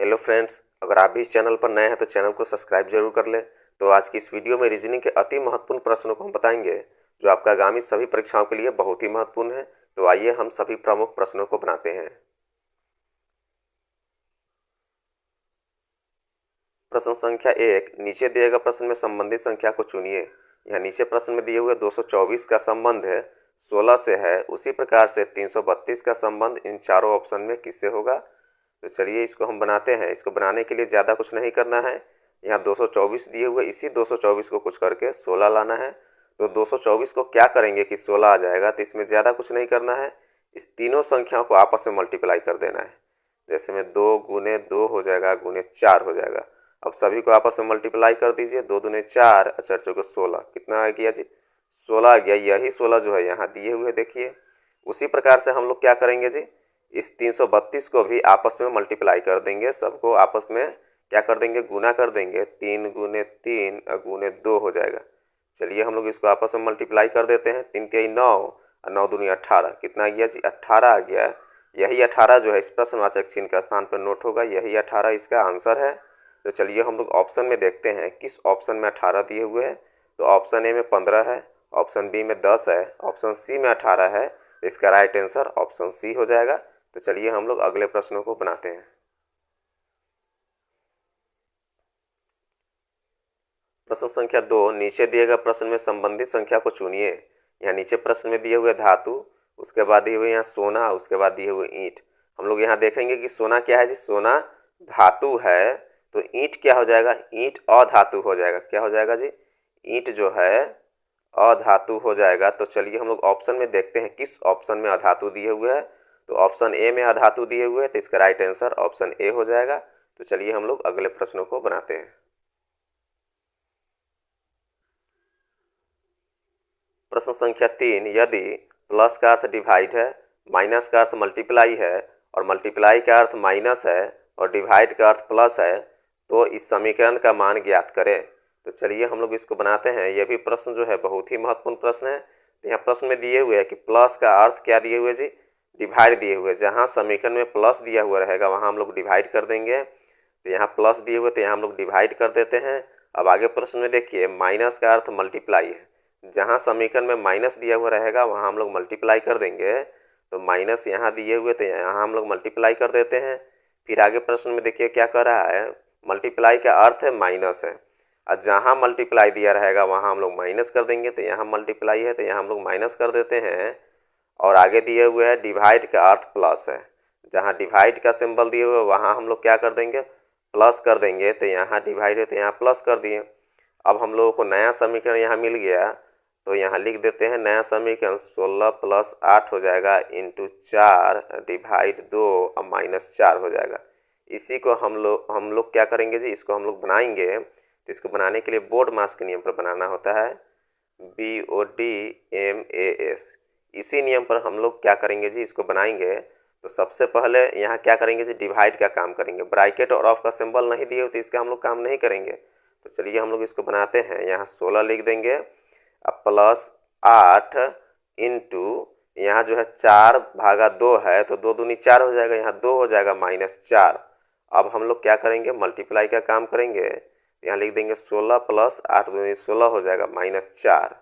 Hello friends, अगर आप भी इस चैनल पर नए हैं तो चैनल को सब्सक्राइब जरूर कर लें। तो आज की इस वीडियो में रीजनिंग के अति महत्वपूर्ण प्रश्नों को हम बताएंगे जो आपका आगामी सभी परीक्षाओं के लिए बहुत ही महत्वपूर्ण है। तो आइए हम सभी प्रमुख प्रश्नों को बनाते हैं। प्रश्न संख्या 1, नीचे दिए गए प्रश्न में संबंधित संख्या को चुनिए। यहाँ नीचे प्रश्न में दिए हुए 224 का संबंध है 16 से है, उसी प्रकार से 332 का संबंध इन चारों ऑप्शन में किससे होगा। तो चलिए इसको हम बनाते हैं। इसको बनाने के लिए ज़्यादा कुछ नहीं करना है। यहाँ 224 दिए हुए, इसी 224 को कुछ करके 16 लाना है। तो 224 को क्या करेंगे कि 16 आ जाएगा। तो इसमें ज़्यादा कुछ नहीं करना है, इस तीनों संख्याओं को आपस में मल्टीप्लाई कर देना है। जैसे में 2 गुने 2 हो जाएगा, गुने 4 हो जाएगा। अब सभी को आपस में मल्टीप्लाई कर दीजिए। 2 दूने 4, 4 चौके 16, कितना आ गया जी, 16 आ गया। यही 16 जो है यहाँ दिए हुए देखिए। उसी प्रकार से हम लोग क्या करेंगे जी, इस 332 को भी आपस में मल्टीप्लाई कर देंगे। सबको आपस में क्या कर देंगे, गुना कर देंगे। 3 गुने 3 गुने 2 हो जाएगा। चलिए हम लोग इसको आपस में मल्टीप्लाई कर देते हैं। 3 के 9 और 9 दूनी 18, कितना आ गया जी, 18 आ गया। यही 18 जो है इस प्रश्नवाचक चिन्ह का स्थान पर नोट होगा। यही 18 इसका आंसर है। तो चलिए हम लोग ऑप्शन में देखते हैं किस ऑप्शन में 18 दिए हुए हैं। तो ऑप्शन ए में 15 है, ऑप्शन बी में 10 है, ऑप्शन सी में 18 है। इसका राइट आंसर ऑप्शन सी हो जाएगा। तो चलिए हम लोग अगले प्रश्नों को बनाते हैं। प्रश्न संख्या 2, नीचे दिए गए प्रश्न में संबंधित संख्या को चुनिए। यहाँ नीचे प्रश्न में दिए हुए धातु, उसके बाद दिए हुए यहाँ सोना, उसके बाद दिए हुए ईंट। हम लोग यहाँ देखेंगे कि सोना क्या है जी, सोना धातु है। तो ईंट क्या हो जाएगा, ईंट अधातु हो जाएगा। क्या हो जाएगा जी, ईंट जो है अधातु हो जाएगा। तो चलिए हम लोग ऑप्शन में देखते हैं किस ऑप्शन में अधातु दिए हुए हैं। तो ऑप्शन ए में अधातु दिए हुए हैं, तो इसका राइट आंसर ऑप्शन ए हो जाएगा। तो चलिए हम लोग अगले प्रश्नों को बनाते हैं। प्रश्न संख्या 3, यदि प्लस का अर्थ डिवाइड है, माइनस का अर्थ मल्टीप्लाई है और मल्टीप्लाई का अर्थ माइनस है और डिवाइड का अर्थ प्लस है, तो इस समीकरण का मान ज्ञात करें। तो चलिए हम लोग इसको बनाते हैं। यह भी प्रश्न जो है बहुत ही महत्वपूर्ण प्रश्न है। तो यहाँ प्रश्न में दिए हुए है कि प्लस का अर्थ क्या दिए हुए जी, डिवाइड दिए हुए। जहाँ समीकरण में प्लस दिया हुआ रहेगा वहाँ हम लोग डिवाइड कर देंगे। तो यहाँ प्लस दिए हुए तो यहाँ हम लोग डिवाइड कर देते हैं। अब आगे प्रश्न में देखिए, माइनस का अर्थ मल्टीप्लाई है। जहाँ समीकरण में माइनस दिया हुआ रहेगा वहाँ हम लोग मल्टीप्लाई कर देंगे। तो माइनस यहाँ दिए हुए तो यहाँ हम लोग मल्टीप्लाई कर देते हैं। फिर आगे प्रश्न में देखिए क्या कर रहा है, मल्टीप्लाई का अर्थ है माइनस है, और जहाँ मल्टीप्लाई दिया रहेगा वहाँ हम लोग माइनस कर देंगे। तो यहाँ मल्टीप्लाई है तो यहाँ हम लोग माइनस कर देते हैं। और आगे दिए हुए है डिवाइड का अर्थ प्लस है। जहाँ डिवाइड का सिंबल दिए हुए वहाँ हम लोग क्या कर देंगे, प्लस कर देंगे। तो यहाँ डिवाइड है तो यहाँ प्लस कर दिए। अब हम लोगों को नया समीकरण यहाँ मिल गया। तो यहाँ लिख देते हैं नया समीकरण 16 + 8 हो जाएगा इंटू 4 डिवाइड 2 और -4 हो जाएगा। इसी को हम लोग क्या करेंगे जी, इसको हम लोग बनाएंगे। तो इसको बनाने के लिए बोर्ड मास के नियम पर बनाना होता है, BODMAS। इसी नियम पर हम लोग क्या करेंगे जी, इसको बनाएंगे। तो सबसे पहले यहाँ क्या करेंगे जी, डिवाइड का काम करेंगे। ब्रैकेट और ऑफ का सिंबल नहीं दिए होते इसका हम लोग काम नहीं करेंगे। तो चलिए हम लोग इसको बनाते हैं। यहाँ 16 लिख देंगे, अब +8 इंटू यहाँ जो है 4/2 है तो 2 दूनी 4 हो जाएगा, यहाँ 2 हो जाएगा -4। अब हम लोग क्या करेंगे, मल्टीप्लाई का काम करेंगे। यहाँ लिख देंगे 16 + 8 दूनी 16 हो जाएगा -4।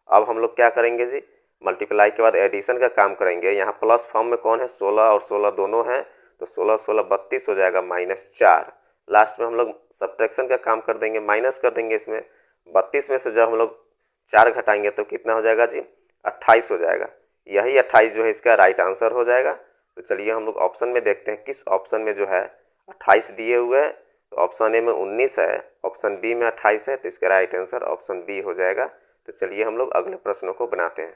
अब हम लोग क्या करेंगे जी, मल्टीप्लाई के बाद एडिशन का काम करेंगे। यहाँ प्लस फॉर्म में कौन है, 16 और 16 दोनों हैं। तो 16 16 32 हो जाएगा -4। लास्ट में हम लोग सब्ट्रैक्शन का काम कर देंगे, माइनस कर देंगे। इसमें 32 में से जब हम लोग 4 घटाएंगे तो कितना हो जाएगा जी, 28 हो जाएगा। यही 28 जो है इसका राइट आंसर हो जाएगा। तो चलिए हम लोग ऑप्शन में देखते हैं किस ऑप्शन में जो है 28 दिए हुए हैं। तो ऑप्शन ए में 19 है, ऑप्शन बी में 28 है। तो इसका राइट आंसर ऑप्शन बी हो जाएगा। तो चलिए हम लोग अगले प्रश्नों को बनाते हैं।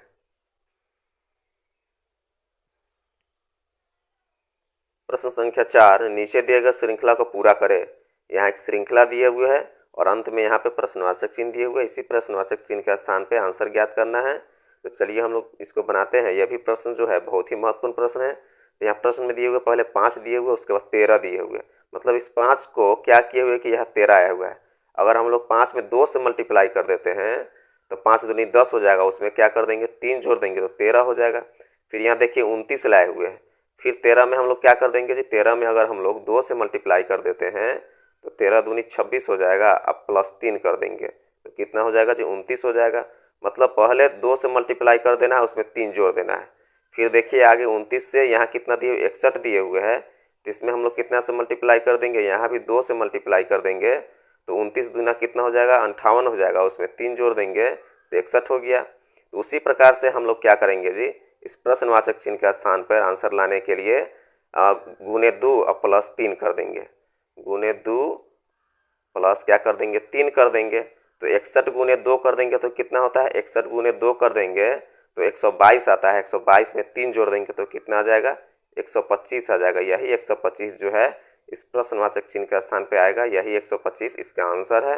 प्रश्न संख्या 4, नीचे दिए गए श्रृंखला को पूरा करें। यहाँ एक श्रृंखला दिए हुए है और अंत में यहाँ पे प्रश्नवाचक चिन्ह दिए हुए। इसी प्रश्नवाचक चिन्ह के स्थान पे आंसर ज्ञात करना है। तो चलिए हम लोग इसको बनाते हैं। यह भी प्रश्न जो है बहुत ही महत्वपूर्ण प्रश्न है। तो यहाँ प्रश्न में दिए हुए पहले 5 दिए हुए, उसके बाद 13 दिए हुए। मतलब इस 5 को क्या किए हुए कि यह 13 आया हुआ है। अगर हम लोग 5 में 2 से मल्टीप्लाई कर देते हैं तो 5 दूनी 10 हो जाएगा। उसमें क्या कर देंगे, 3 जोड़ देंगे तो 13 हो जाएगा। फिर यहाँ देखिए 29 लाए हुए हैं। फिर 13 में हम लोग क्या कर देंगे जी, 13 में अगर हम लोग 2 से मल्टीप्लाई कर देते हैं तो 13 दूनी 26 हो जाएगा। अब प्लस 3 कर देंगे तो कितना हो जाएगा जी, 29 हो जाएगा। मतलब पहले 2 से मल्टीप्लाई कर देना है, उसमें 3 जोड़ देना है। फिर देखिए आगे 29 से यहाँ कितना दिए, 61 दिए हुए हैं, तो इसमें हम लोग कितना से मल्टीप्लाई कर देंगे, यहाँ भी 2 से मल्टीप्लाई कर देंगे तो 29 दूना कितना हो जाएगा, 58 हो जाएगा। उसमें 3 जोड़ देंगे तो 61 हो गया। तो उसी प्रकार से हम लोग क्या करेंगे जी, इस प्रश्नवाचक चिन्ह के स्थान पर आंसर लाने के लिए गुने 2 और प्लस 3 कर देंगे। गुने 2 प्लस क्या कर देंगे, 3 कर देंगे। तो 61 गुने 2 कर देंगे तो कितना होता है, 61 गुने 2 कर देंगे तो 122 आता है। 122 में 3 जोड़ देंगे तो कितना आ जाएगा, 125 आ जाएगा। यही 125 जो है इस प्रश्नवाचक चिन्ह के स्थान पे आएगा, यही 125 इसका आंसर है।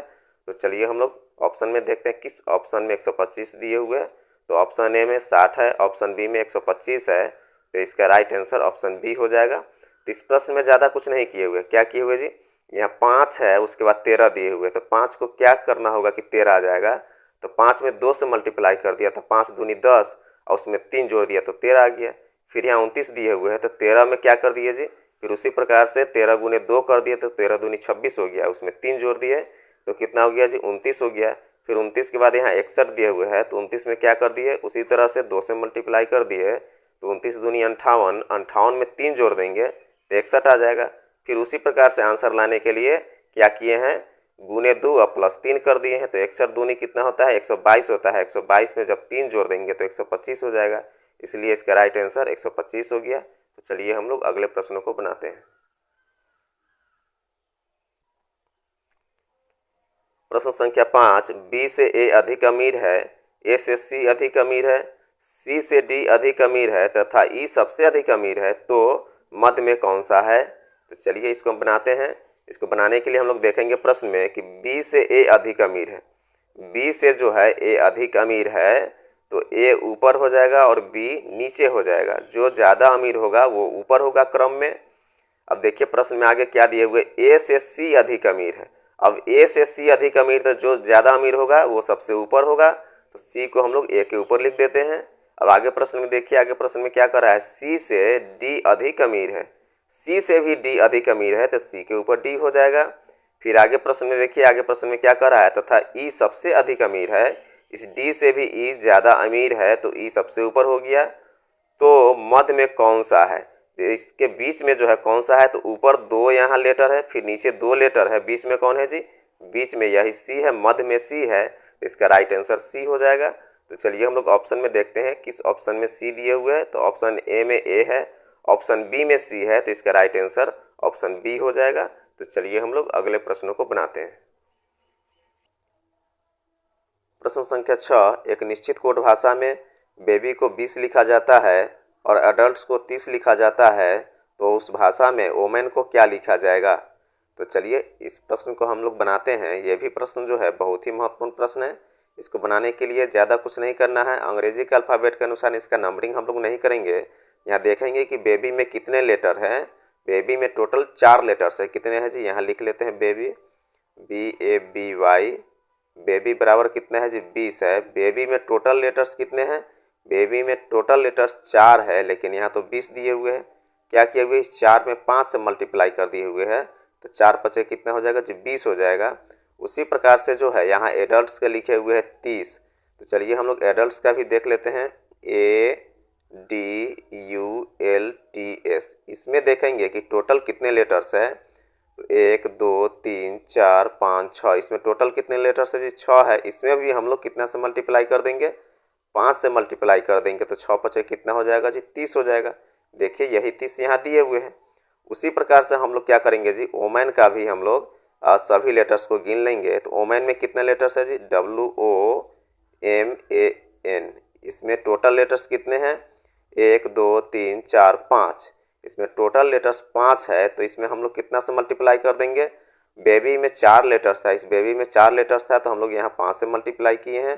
तो चलिए हम लोग ऑप्शन में देखते हैं किस ऑप्शन में 125 दिए हुए हैं। तो ऑप्शन ए में 60 है, ऑप्शन बी में 125 है, तो इसका राइट आंसर ऑप्शन बी हो जाएगा। तो इस प्रश्न में ज़्यादा कुछ नहीं किए हुए, क्या किए हुए जी, यहाँ 5 है, उसके बाद 13 दिए हुए, तो 5 को क्या करना होगा कि 13 आ जाएगा। तो 5 में 2 से मल्टीप्लाई कर दिया तो 5 दूनी 10 और उसमें 3 जोड़ दिया तो 13 आ गया। फिर यहाँ 29 दिए हुए हैं तो 13 में क्या कर दिए जी, फिर उसी प्रकार से 13 गुने 2 कर दिए तो 13 दूनी 26 हो गया, उसमें 3 जोड़ दिए तो कितना हो गया जी, 29 हो गया। फिर 29 के बाद यहाँ 61 दिए हुए हैं तो 29 में क्या कर दिए, उसी तरह से 2 से मल्टीप्लाई कर दिए तो 29 दूनी 58, 58 में 3 जोड़ देंगे तो 61 आ जाएगा। फिर उसी प्रकार से आंसर लाने के लिए क्या किए हैं, गुने 2 और प्लस 3 कर दिए हैं। तो 61 दूनी कितना होता है, 122 होता है। 122 में जब 3 जोड़ देंगे तो 125 हो जाएगा, इसलिए इसका राइट आंसर 125 हो गया। तो चलिए हम लोग अगले प्रश्नों को बनाते हैं। प्रश्न संख्या 5, बी से ए अधिक अमीर है, ए से सी अधिक अमीर है, सी से डी अधिक अमीर है तथा ई सबसे अधिक अमीर है, तो मध्य में कौन सा है। तो चलिए इसको हम बनाते हैं। इसको बनाने के लिए हम लोग देखेंगे प्रश्न में कि बी से ए अधिक अमीर है। बी से जो है ए अधिक अमीर है तो ए ऊपर हो जाएगा और बी नीचे हो जाएगा। जो ज़्यादा अमीर होगा वो ऊपर होगा क्रम में। अब देखिए प्रश्न में आगे क्या दिए हुए, ए से सी अधिक अमीर है। अब ए से सी अधिक अमीर, तो जो ज़्यादा अमीर होगा वो सबसे ऊपर होगा, तो सी को हम लोग ए के ऊपर लिख देते हैं। अब आगे प्रश्न में देखिए, आगे प्रश्न में क्या कर रहा है, सी से डी अधिक अमीर है। सी से भी डी अधिक अमीर है तो सी के ऊपर डी हो जाएगा। फिर आगे प्रश्न में देखिए, आगे प्रश्न में क्या कर रहा है, तथा ई सबसे अधिक अमीर है। इस डी से भी ई ज़्यादा अमीर है तो ई सबसे ऊपर हो गया। तो मध्य में कौन सा है, इसके बीच में जो है कौन सा है, तो ऊपर 2 यहाँ लेटर है, फिर नीचे 2 लेटर है, बीच में कौन है जी, बीच में यही सी है, मध्य में सी है, तो इसका राइट आंसर सी हो जाएगा। तो चलिए हम लोग ऑप्शन में देखते हैं किस ऑप्शन में सी दिए हुए हैं। तो ऑप्शन ए में ए है, ऑप्शन बी में सी है, तो इसका राइट आंसर ऑप्शन बी हो जाएगा। तो चलिए हम लोग अगले प्रश्नों को बनाते हैं। प्रश्न संख्या 6, एक निश्चित कोड भाषा में बेबी को 20 लिखा जाता है और अडल्ट्स को 30 लिखा जाता है, तो उस भाषा में वोमेन को क्या लिखा जाएगा। तो चलिए इस प्रश्न को हम लोग बनाते हैं। ये भी प्रश्न जो है बहुत ही महत्वपूर्ण प्रश्न है। इसको बनाने के लिए ज़्यादा कुछ नहीं करना है। अंग्रेजी के अल्फ़ाबेट के अनुसार इसका नंबरिंग हम लोग नहीं करेंगे। यहाँ देखेंगे कि बेबी में कितने लेटर हैं। बेबी में टोटल 4 लेटर्स है। कितने हैं जी, यहाँ लिख लेते हैं बेबी, BABY। बेबी बराबर कितना है जी, 20 है। बेबी में टोटल लेटर्स कितने हैं, बेबी में टोटल लेटर्स 4 है, लेकिन यहाँ तो 20 दिए हुए हैं। क्या किए हुए, इस 4 में 5 से मल्टीप्लाई कर दिए हुए हैं, तो 4 पचे कितना हो जाएगा जी, 20 हो जाएगा। उसी प्रकार से जो है यहाँ एडल्ट्स के लिखे हुए हैं 30। तो चलिए हम लोग एडल्ट्स का भी देख लेते हैं, ADULTS। इसमें देखेंगे कि टोटल कितने लेटर्स है, तो 1 2 3 4 5 6, इसमें टोटल कितने लेटर्स है जी, 6 है। इसमें भी हम लोग कितना से मल्टीप्लाई कर देंगे, 5 से मल्टीप्लाई कर देंगे, तो 6 पचे कितना हो जाएगा जी, 30 हो जाएगा। देखिए यही 30 यहाँ दिए हुए हैं। उसी प्रकार से हम लोग क्या करेंगे जी, ओमैन का भी हम लोग सभी लेटर्स को गिन लेंगे। तो ओमैन में कितने लेटर्स है जी, WOMAN। इसमें टोटल लेटर्स कितने हैं, 1 2 3 4 5, इसमें टोटल लेटर्स 5 है। तो इसमें हम लोग कितना से मल्टीप्लाई कर देंगे, बेबी में 4 लेटर्स था, इस बेबी में 4 लेटर्स था तो हम लोग यहाँ 5 से मल्टीप्लाई किए हैं।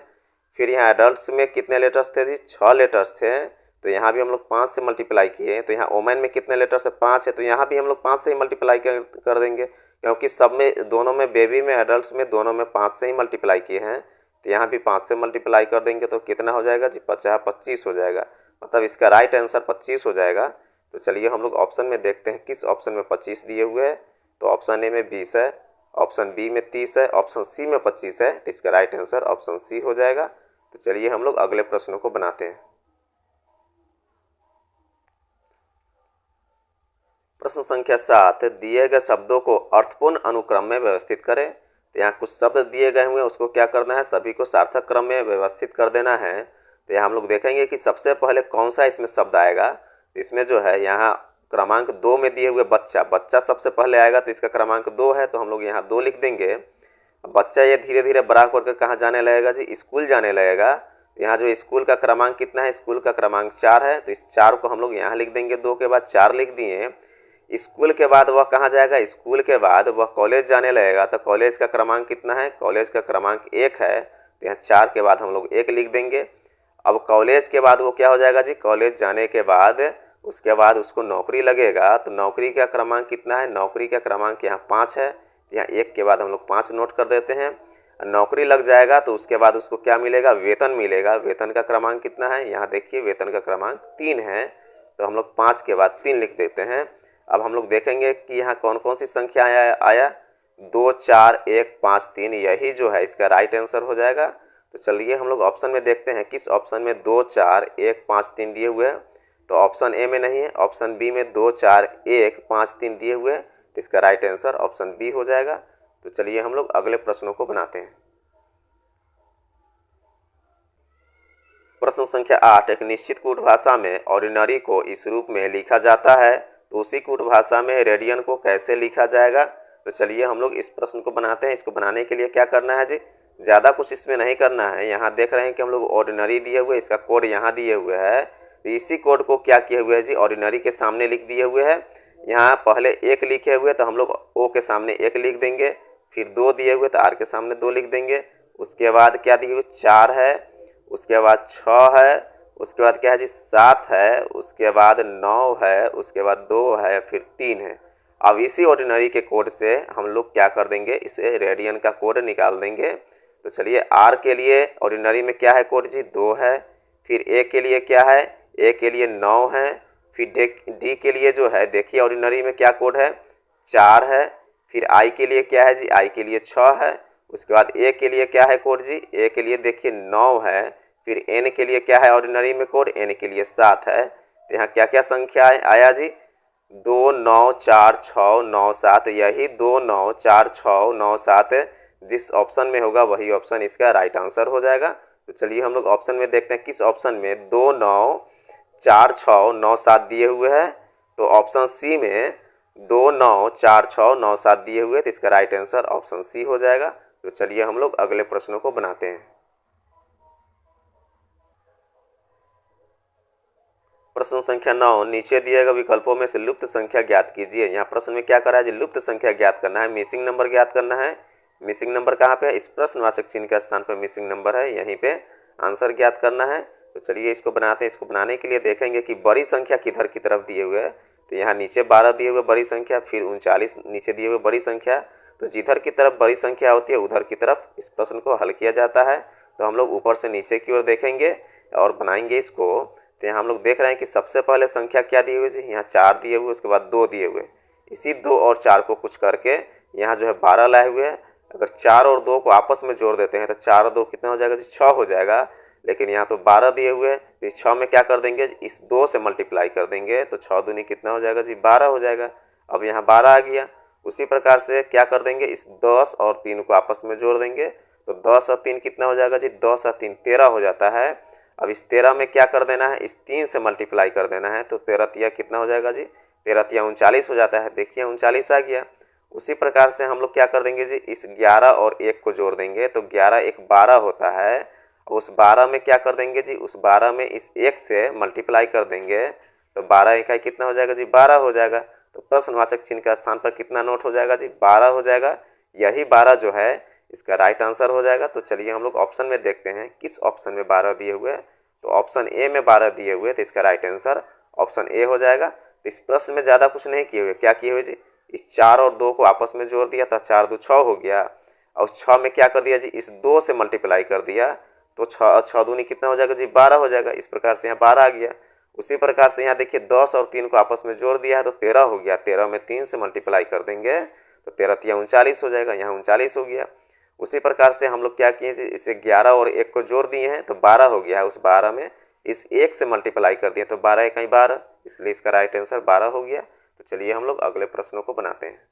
फिर यहाँ एडल्ट्स में कितने लेटर्स थे जी, 6 लेटर्स थे, तो यहाँ भी हम लोग 5 से मल्टीप्लाई किए हैं। तो यहाँ ओमैन में कितने लेटर्स है, 5 है, तो यहाँ भी हम लोग 5 से ही मल्टीप्लाई कर देंगे, क्योंकि सब में, दोनों में, बेबी में एडल्ट्स में दोनों में 5 से ही मल्टीप्लाई किए हैं। तो यहाँ भी 5 से मल्टीप्लाई कर देंगे तो कितना हो जाएगा जी, 25 हो जाएगा। मतलब इसका राइट आंसर 25 हो जाएगा। तो चलिए हम लोग ऑप्शन में देखते हैं किस ऑप्शन में 25 दिए हुए हैं। तो ऑप्शन ए में 20 है, ऑप्शन बी में 30 है, ऑप्शन सी में 25 है। तो इसका राइट आंसर ऑप्शन सी हो जाएगा। तो चलिए हम लोग अगले प्रश्नों को बनाते हैं। प्रश्न संख्या 7, दिए गए शब्दों को अर्थपूर्ण अनुक्रम में व्यवस्थित करें। तो यहाँ कुछ शब्द दिए गए हुए हैं, उसको क्या करना है, सभी को सार्थक क्रम में व्यवस्थित कर देना है। तो यहाँ हम लोग देखेंगे कि सबसे पहले कौन सा इसमें शब्द आएगा। इसमें जो है यहाँ क्रमांक 2 में दिए हुए बच्चा सबसे पहले आएगा, तो इसका क्रमांक 2 है, तो हम लोग यहाँ 2 लिख देंगे। बच्चा ये धीरे धीरे बड़ा होकर कहाँ जाने लगेगा जी, स्कूल जाने लगेगा। यहाँ जो स्कूल का क्रमांक कितना है, स्कूल का क्रमांक 4 है, तो इस 4 को हम लोग यहाँ लिख देंगे, 2 के बाद 4 लिख दिए। स्कूल के बाद वह कहाँ जाएगा, स्कूल के बाद वह कॉलेज जाने लगेगा, तो कॉलेज का क्रमांक कितना है, कॉलेज का क्रमांक 1 है, तो यहाँ 4 के बाद हम लोग 1 लिख देंगे। अब कॉलेज के बाद वो क्या हो जाएगा जी, कॉलेज जाने के बाद उसके बाद उसको नौकरी लगेगा, तो नौकरी का क्रमांक कितना है, नौकरी का क्रमांक यहाँ 5 है, यहाँ 1 के बाद हम लोग 5 नोट कर देते हैं। नौकरी लग जाएगा तो उसके बाद उसको क्या मिलेगा, वेतन मिलेगा। वेतन का क्रमांक कितना है, यहाँ देखिए वेतन का क्रमांक 3 है, तो हम लोग 5 के बाद 3 लिख देते हैं। अब हम लोग देखेंगे कि यहाँ कौन कौन सी संख्या आया 2 4 1 5 3, यही जो है इसका राइट आंसर हो जाएगा। तो चलिए हम लोग ऑप्शन में देखते हैं किस ऑप्शन में 2 4 1 5 3 दिए हुए हैं। तो ऑप्शन ए में नहीं है, ऑप्शन बी में 2 4 1 5 3 दिए हुए हैं, तो इसका राइट आंसर ऑप्शन बी हो जाएगा। तो चलिए हम लोग अगले प्रश्नों को बनाते हैं। प्रश्न संख्या 8, एक निश्चित कूट भाषा में ऑर्डिनरी को इस रूप में लिखा जाता है, तो उसी कूट भाषा में रेडियन को कैसे लिखा जाएगा। तो चलिए हम लोग इस प्रश्न को बनाते हैं। इसको बनाने के लिए क्या करना है जी, ज़्यादा कुछ इसमें नहीं करना है। यहाँ देख रहे हैं कि हम लोग ऑर्डिनरी दिए हुए, इसका कोड यहाँ दिए हुए है, तो इसी कोड को क्या किए हुए है जी, ऑर्डिनरी के सामने लिख दिए हुए है। यहाँ पहले 1 लिखे हुए, तो हम लोग ओ के सामने 1 लिख देंगे, फिर 2 दिए हुए तो आर के सामने 2 लिख देंगे। उसके बाद क्या दिए हुए 4 है, उसके बाद 6 है, उसके बाद क्या है जी 7 है, उसके बाद 9 है, उसके बाद 2 है, फिर 3 है। अब इसी ऑर्डिनरी के कोड से हम लोग क्या कर देंगे, इसे रेडियन का कोड निकाल देंगे। तो चलिए आर के लिए ऑर्डिनरी में क्या है कोड जी 2 है, फिर ए के लिए क्या है, ए के लिए 9 है, फिर डी के लिए जो है देखिए ऑर्डिनरी में क्या कोड है 4 है, फिर आई के लिए क्या है जी, आई के लिए 6 है, उसके बाद ए के लिए क्या है कोड जी, ए के लिए देखिए 9 है, फिर एन के लिए क्या है ऑर्डिनरी में कोड, एन के लिए 7 है। तो यहाँ क्या क्या संख्या आया जी 2 9 4 6 9 7, यही 2 9 4 6 9 7 जिस ऑप्शन में होगा वही ऑप्शन इसका राइट आंसर हो जाएगा। तो चलिए हम लोग ऑप्शन में देखते हैं किस ऑप्शन में 2 9 4 6 9 7 दिए हुए हैं। तो ऑप्शन सी में 2 9 4 6 9 7 दिए हुए, तो इसका राइट आंसर ऑप्शन सी हो जाएगा। तो चलिए हम लोग अगले प्रश्नों को बनाते हैं। प्रश्न संख्या 9, नीचे दिए गए विकल्पों में से लुप्त संख्या ज्ञात कीजिए। यहाँ प्रश्न में क्या करा है जी, लुप्त संख्या ज्ञात करना है, मिसिंग नंबर ज्ञात करना है। मिसिंग नंबर कहाँ पे है, इस प्रश्नवाचक चिन्ह के स्थान पर मिसिंग नंबर है, यहीं पे आंसर ज्ञात करना है। तो चलिए इसको बनाते हैं। इसको बनाने के लिए देखेंगे कि बड़ी संख्या किधर की तरफ दिए हुए है। तो यहाँ नीचे 12 दिए हुए बड़ी संख्या, फिर 39 नीचे दिए हुए बड़ी संख्या। तो जिधर की तरफ बड़ी संख्या होती है उधर की तरफ इस प्रश्न को हल किया जाता है। तो हम लोग ऊपर से नीचे की ओर देखेंगे और बनाएंगे इसको। तो यहाँ हम लोग देख रहे हैं कि सबसे पहले संख्या क्या दी हुई है, यहाँ 4 दिए हुए, उसके बाद 2 दिए हुए, इसी 2 और 4 को कुछ करके यहाँ जो है 12 लाए हुए हैं। अगर 4 और 2 को आपस में जोड़ देते हैं तो 4 और 2 कितना हो जाएगा जी 6 हो जाएगा, लेकिन यहाँ तो 12 दिए हुए हैं, तो इस 6 में क्या कर देंगे, इस 2 से मल्टीप्लाई कर देंगे, तो 6 दूनी कितना हो जाएगा जी 12 हो जाएगा। अब यहाँ 12 आ गया। उसी प्रकार से क्या कर देंगे, इस 10 और 3 को आपस में जोड़ देंगे, तो 10 और 3 कितना हो जाएगा जी 10 और 3 13 हो जाता है। अब इस 13 में क्या कर देना है, इस 3 से मल्टीप्लाई कर देना है, तो 13 तिया कितना हो जाएगा जी 13 तिया 39 हो जाता है। देखिए 39 आ गया। उसी प्रकार से हम लोग क्या कर देंगे जी, इस 11 और 1 को जोड़ देंगे, तो 11 1 12 होता है। उस 12 में क्या कर देंगे जी, उस 12 में इस 1 से मल्टीप्लाई कर देंगे, तो 12 इकाई कितना हो जाएगा जी 12 हो जाएगा। तो प्रश्नवाचक चिन्ह का स्थान पर कितना नोट हो जाएगा जी 12 हो जाएगा। यही 12 जो है इसका राइट आंसर हो जाएगा। तो चलिए हम लोग ऑप्शन में देखते हैं किस ऑप्शन में 12 दिए हुए हैं। तो ऑप्शन ए में 12 दिए हुए, तो इसका राइट आंसर ऑप्शन ए हो जाएगा। तो इस प्रश्न में ज़्यादा कुछ नहीं किए हुए, क्या किए हुए जी, इस 4 और 2 को आपस में जोड़ दिया, तो 4 2 6 हो गया, और 6 में क्या कर दिया जी, इस 2 से मल्टीप्लाई कर दिया, तो 6 दूनी कितना हो जाएगा जी 12 हो जाएगा। इस प्रकार से यहाँ 12 आ गया। उसी प्रकार से यहाँ देखिए 10 और 3 को आपस में जोड़ दिया है तो 13 हो गया। 13 में 3 से मल्टीप्लाई कर देंगे तो 13 तिया 39 हो जाएगा, यहाँ 39 हो गया। उसी प्रकार से हम लोग क्या किए, इसे 11 और 1 को जोड़ दिए हैं तो 12 हो गया है। उस 12 में इस 1 से मल्टीप्लाई कर दिए तो 12 कहीं 12, इसलिए इसका राइट आंसर 12 हो गया। तो चलिए हम लोग अगले प्रश्नों को बनाते हैं।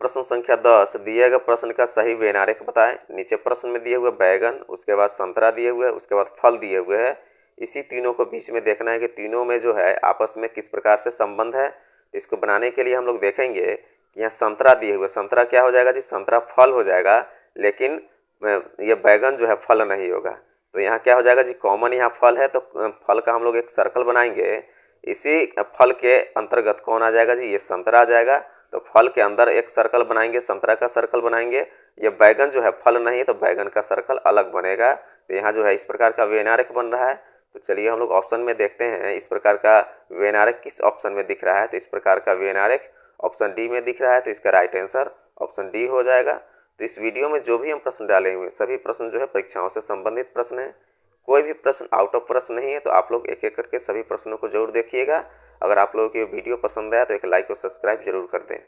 प्रश्न संख्या 10, दिए गए प्रश्न का सही व्यनारेख बताएं। नीचे प्रश्न में दिए हुए बैगन, उसके बाद संतरा दिए हुए, उसके बाद फल दिए हुए हैं। इसी तीनों को बीच में देखना है कि तीनों में जो है आपस में किस प्रकार से संबंध है। इसको बनाने के लिए हम लोग देखेंगे कि यहाँ संतरा दिए हुए, संतरा क्या हो जाएगा जी, संतरा फल हो जाएगा, लेकिन ये बैगन जो है फल नहीं होगा। तो यहाँ क्या हो जाएगा जी, कॉमन यहाँ फल है तो फल का हम लोग एक सर्कल बनाएंगे। इसी फल के अंतर्गत कौन आ जाएगा जी, ये संतरा आ जाएगा। तो फल के अंदर एक सर्कल बनाएंगे, संतरा का सर्कल बनाएंगे। ये बैगन जो है फल नहीं है तो बैगन का सर्कल अलग बनेगा। तो यहाँ जो है इस प्रकार का व्यनारेख बन रहा है। तो चलिए हम लोग ऑप्शन में देखते हैं इस प्रकार का व्यनारेख किस ऑप्शन में दिख रहा है। तो इस प्रकार का व्यनारेख ऑप्शन डी में दिख रहा है, तो इसका राइट आंसर ऑप्शन डी हो जाएगा। तो इस वीडियो में जो भी हम प्रश्न डाले हुए सभी प्रश्न जो है परीक्षाओं से संबंधित प्रश्न है। कोई भी प्रश्न आउट ऑफ प्रश्न नहीं है। तो आप लोग एक एक करके सभी प्रश्नों को जरूर देखिएगा। अगर आप लोगों की वीडियो पसंद आया तो एक लाइक और सब्सक्राइब जरूर कर दें।